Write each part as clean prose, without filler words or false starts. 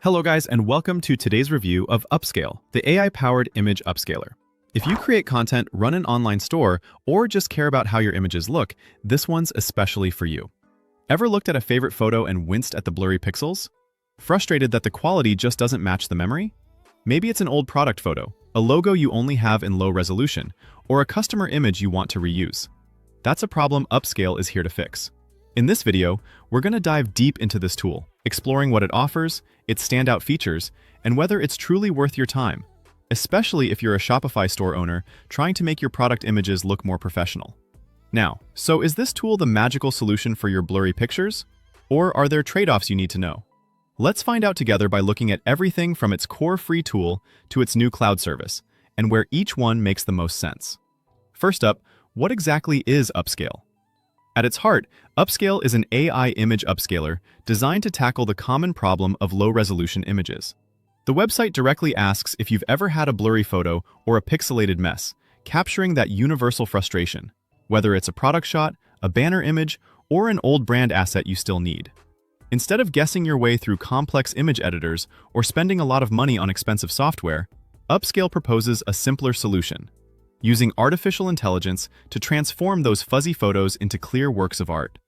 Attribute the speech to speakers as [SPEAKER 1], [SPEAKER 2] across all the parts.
[SPEAKER 1] Hello guys, and welcome to today's review of Upscayl, the AI-powered image upscaler. If you create content, run an online store, or just care about how your images look, this one's especially for you. Ever looked at a favorite photo and winced at the blurry pixels? Frustrated that the quality just doesn't match the memory? Maybe it's an old product photo, a logo you only have in low resolution, or a customer image you want to reuse. That's a problem Upscayl is here to fix. In this video, we're going to dive deep into this tool, exploring what it offers, its standout features, and whether it's truly worth your time, especially if you're a Shopify store owner trying to make your product images look more professional. Now, so is this tool the magical solution for your blurry pictures? Or are there trade-offs you need to know? Let's find out together by looking at everything from its core free tool to its new cloud service, and where each one makes the most sense. First up, what exactly is Upscayl? At its heart, Upscayl is an AI image upscaler designed to tackle the common problem of low-resolution images. The website directly asks if you've ever had a blurry photo or a pixelated mess, capturing that universal frustration, whether it's a product shot, a banner image, or an old brand asset you still need. Instead of guessing your way through complex image editors or spending a lot of money on expensive software, Upscayl proposes a simpler solution, using artificial intelligence to transform those fuzzy photos into clear works of art.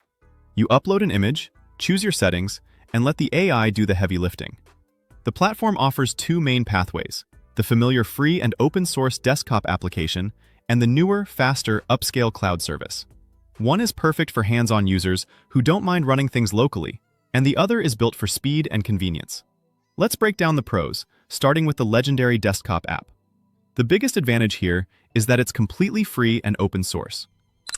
[SPEAKER 1] You upload an image, choose your settings, and let the AI do the heavy lifting. The platform offers two main pathways: the familiar free and open-source desktop application and the newer, faster Upscayl cloud service. One is perfect for hands-on users who don't mind running things locally, and the other is built for speed and convenience. Let's break down the pros, starting with the legendary desktop app. The biggest advantage here is that it's completely free and open source.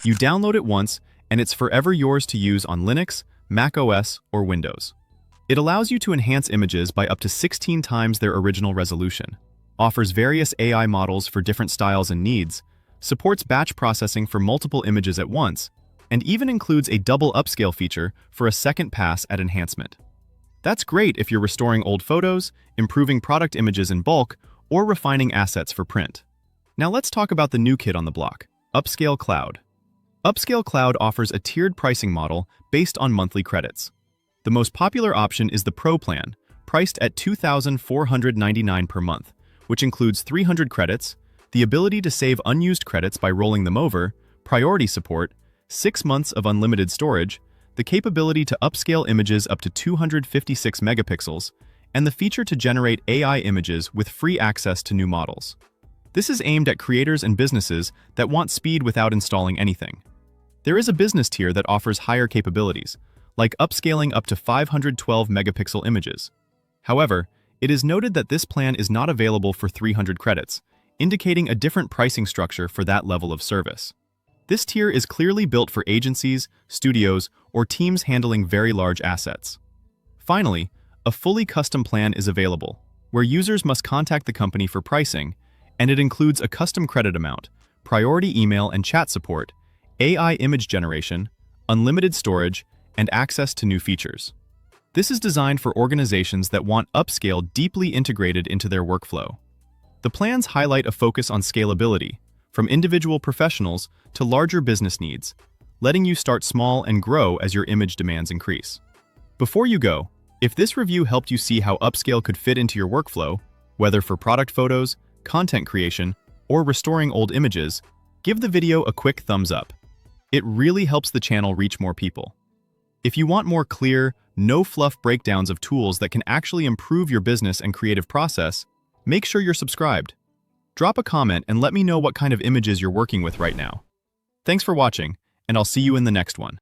[SPEAKER 1] You download it once, and it's forever yours to use on Linux, Mac OS, or Windows. It allows you to enhance images by up to 16 times their original resolution, offers various AI models for different styles and needs, supports batch processing for multiple images at once, and even includes a double upscale feature for a second pass at enhancement. That's great if you're restoring old photos, improving product images in bulk, or refining assets for print. Now let's talk about the new kid on the block, Upscayl Cloud. Upscayl Cloud offers a tiered pricing model based on monthly credits. The most popular option is the Pro plan, priced at $2,499 per month, which includes 300 credits, the ability to save unused credits by rolling them over, priority support, 6 months of unlimited storage, the capability to upscale images up to 256 megapixels, and the feature to generate AI images with free access to new models. This is aimed at creators and businesses that want speed without installing anything. There is a business tier that offers higher capabilities, like upscaling up to 512 megapixel images. However, it is noted that this plan is not available for 300 credits, indicating a different pricing structure for that level of service. This tier is clearly built for agencies, studios, or teams handling very large assets. Finally, a fully custom plan is available, where users must contact the company for pricing, and it includes a custom credit amount, priority email and chat support, AI image generation, unlimited storage, and access to new features. This is designed for organizations that want Upscayl deeply integrated into their workflow. The plans highlight a focus on scalability, from individual professionals to larger business needs, letting you start small and grow as your image demands increase. Before you go, if this review helped you see how Upscayl could fit into your workflow, whether for product photos, content creation, or restoring old images, give the video a quick thumbs up. It really helps the channel reach more people. If you want more clear, no-fluff breakdowns of tools that can actually improve your business and creative process, make sure you're subscribed. Drop a comment and let me know what kind of images you're working with right now. Thanks for watching, and I'll see you in the next one.